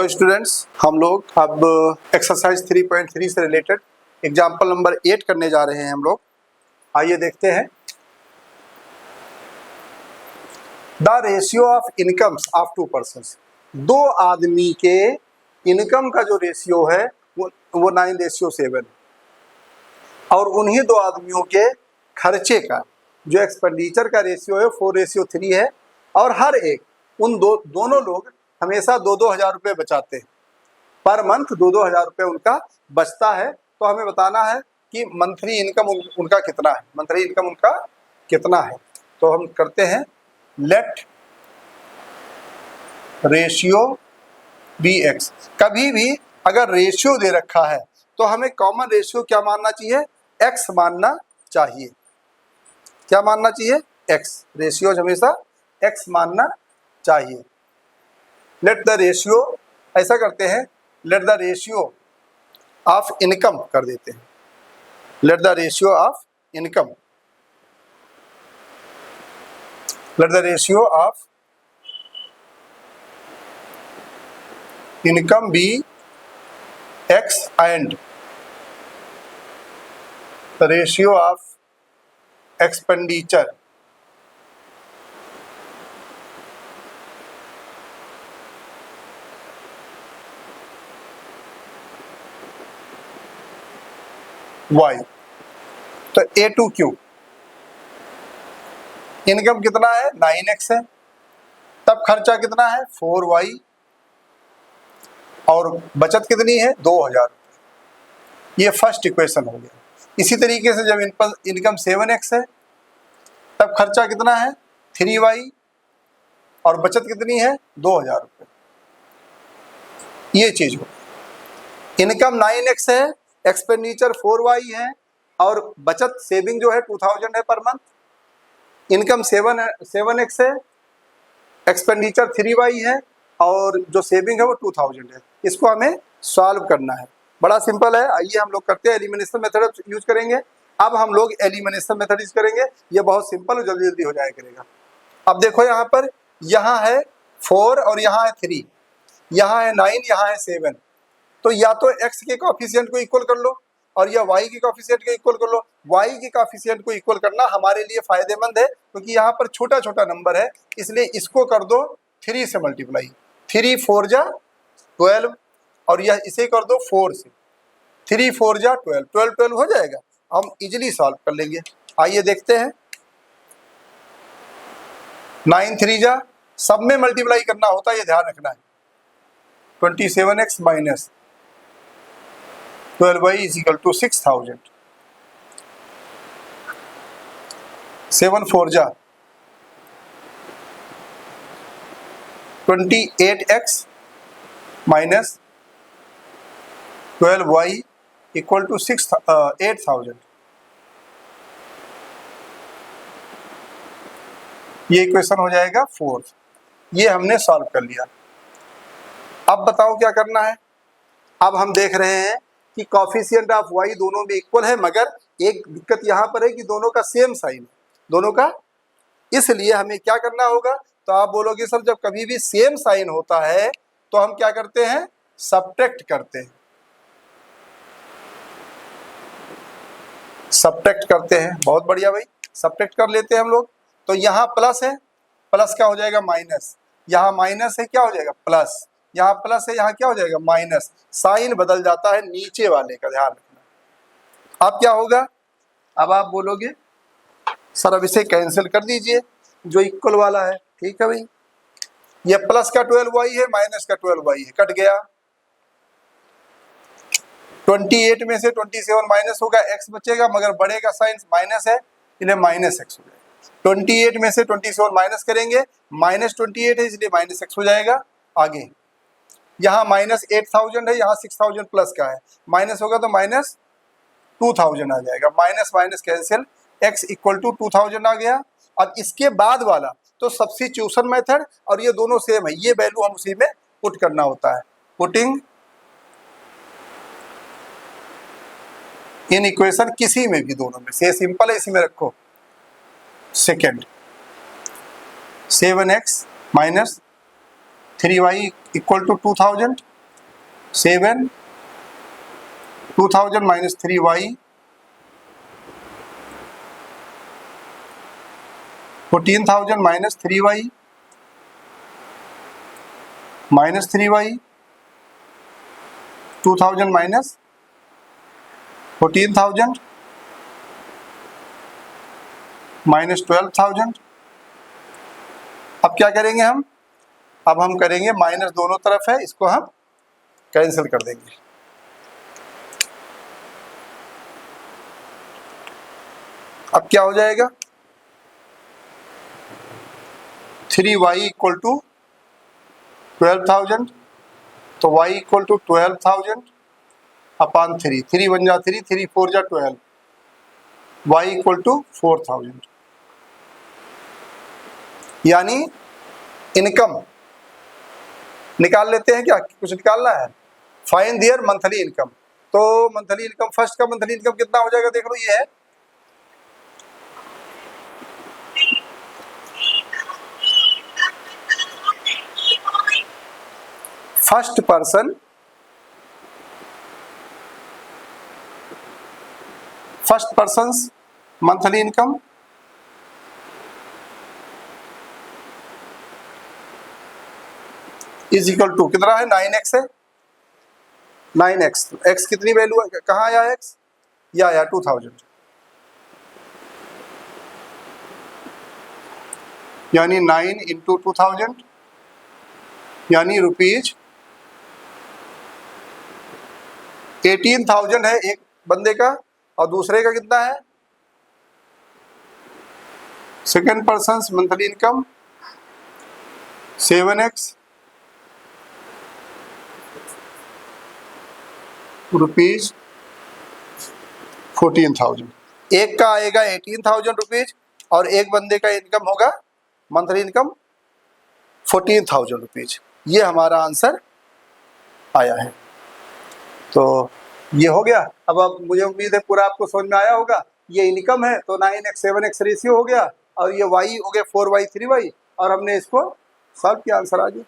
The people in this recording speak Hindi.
स्टूडेंट्स, हम लोग अब एक्सरसाइज 3.3 से रिलेटेड एग्जाम्पल नंबर 8 करने जा रहे हैं हम लोग। आइए देखते हैं। The ratio of incomes of 2 persons, दो आदमी के इनकम का जो रेशियो है वो 9:7 और उन्हीं दो आदमियों के खर्चे का जो एक्सपेंडिचर का रेशियो है 4:3 है। और हर एक दोनों लोग हमेशा 2-2 हज़ार रुपये बचाते हैं। पर मंथ 2-2 हज़ार रुपये उनका बचता है। तो हमें बताना है कि मंथली इनकम उनका कितना है, मंथली इनकम उनका कितना है। तो हम करते हैं लेट रेशियो बी एक्स। कभी भी अगर रेशियो दे रखा है तो हमें कॉमन रेशियो क्या मानना चाहिए, एक्स मानना चाहिए। क्या मानना चाहिए, एक्स। रेशियो हमेशा एक्स मानना चाहिए। लेट द रेशियो, ऐसा करते हैं, let the ratio of income कर देते हैं। Let the ratio of income, let the ratio of income be x and the ratio of expenditure y। तो A टू Q, इनकम कितना है 9x है, तब खर्चा कितना है 4y और बचत कितनी है 2000। ये फर्स्ट इक्वेशन हो गया। इसी तरीके से जब इनकम 7x है तब खर्चा कितना है 3y और बचत कितनी है 2000 रुपये। ये चीज हो, इनकम 9x है, एक्सपेंडिचर 4y है और बचत सेविंग जो है 2000 है पर मंथ। इनकम 7x है, एक्सपेंडिचर 3y है और जो सेविंग है वो 2000 है। इसको हमें सॉल्व करना है, बड़ा सिंपल है। आइए हम लोग करते हैं, एलिमिनेशन मेथड यूज करेंगे। अब हम लोग एलिमिनेशन मेथड यूज करेंगे, ये बहुत सिंपल और जल्दी जल्दी हो जाया करेगा। अब देखो यहाँ पर, यहाँ है 4 और यहाँ है 3, यहाँ है 9, यहाँ है 7। तो या तो x के कोएफिशिएंट को इक्वल कर लो और या y के कोएफिशिएंट को इक्वल कर लो। y के कोएफिशिएंट को इक्वल करना हमारे लिए फायदेमंद है क्योंकि यहाँ पर छोटा छोटा नंबर है, इसलिए इसको कर दो 3 से मल्टीप्लाई। 3 4 जा 12 और यह इसे कर दो 4 से। 3 4 जा 12, 12 12 हो जाएगा। हम इजिली सॉल्व कर लेंगे। आइए देखते हैं। 9 3 जा, सब में मल्टीप्लाई करना होता है, ये ध्यान रखना है। 27x minus 12y is equal to 6000। 7 4 जा 28x minus 12y equal to 8000। ये इक्वेशन हो जाएगा 4। ये हमने सॉल्व कर लिया। अब बताओ क्या करना है। अब हम देख रहे हैं कि कोएफिशिएंट ऑफ y दोनों में इक्वल है, मगर एक दिक्कत यहाँ पर है कि दोनों का सेम साइन है, दोनों का। इसलिए हमें क्या करना होगा, तो आप बोलोगे सर जब कभी भी सेम साइन होता है तो हम क्या करते हैं, सब्ट्रैक्ट करते हैं। सब्ट्रैक्ट करते हैं, बहुत बढ़िया भाई, सब्ट्रैक्ट कर लेते हैं हम लोग। तो यहाँ प्लस है, प्लस क्या हो जाएगा माइनस, यहाँ माइनस है क्या हो जाएगा प्लस, यहाँ प्लस है यहाँ क्या हो जाएगा माइनस। साइन बदल जाता है नीचे वाले का, ध्यान रखना। अब क्या होगा, अब आप बोलोगे सर अब इसे कैंसिल कर दीजिए जो इक्वल वाला है। ठीक है भाई, ये प्लस का 12y है, माइनस का 12y है, कट गया। 28 में से 27 माइनस होगा, x बचेगा, मगर बड़े का साइन माइनस है इसलिए माइनस x हो जाएगा। 28 में से 27 माइनस करेंगे, माइनस 28 है इसलिए माइनस x हो जाएगा। आगे यहाँ माइनस 8000 है, यहाँ 6000 प्लस का है, माइनस होगा तो माइनस 2000 आ जाएगा। Minus minus cancel, x equal to 2000 आ गया। अब इसके बाद वाला तो सब्स्टिट्यूशन मेथड, और ये दोनों सेम है, ये वैल्यू हम उसी में पुट करना होता है। पुटिंग इन इक्वेशन, किसी में भी दोनों में से सिंपल है, इसी में रखो। Second 7x minus 3y equal to 2000 7 2000 minus 3y 14,000 minus 3y minus 3y 2000 minus 14,000 minus 12,000। अब क्या करेंगे हम? अब हम करेंगे माइनस दोनों तरफ है, इसको हम कैंसिल कर देंगे। अब क्या हो जाएगा? 3y इक्वल टू 12,000, तो y इक्वल टू 12,000 अपान 3, 3 1 जा 3, 3 4 जा 12, y इक्वल टू 4,000। यानी इनकम निकाल लेते हैं, क्या कुछ निकालना है? Find their monthly income. तो मंथली इनकम, फर्स्ट का मंथली इनकम कितना हो जाएगा? देख लो, ये है first person monthly income is equal to कितना है? 9x है, 9x। x कितनी वैल्यू है? कहाँ आया x? ये आया 2000, यानी 9 इंटू 2000 यानी रुपीज 18,000 है एक बंदे का, और दूसरे का कितना है? Second person monthly income 7x rupees 14,000। एक का आएगा 18,000 रुपीज और एक बंदे का इनकम होगा मंथली इनकम 14,000 रुपीज। ये हमारा आंसर आया है। तो ये हो गया। अब मुझे उम्मीद है पूरा आपको समझ में आया होगा। ये इनकम है तो 9x 7x रेशियो हो गया, और ये y हो गया 4y 3y, और हमने इसको सॉल्व किया, आंसर आ गया।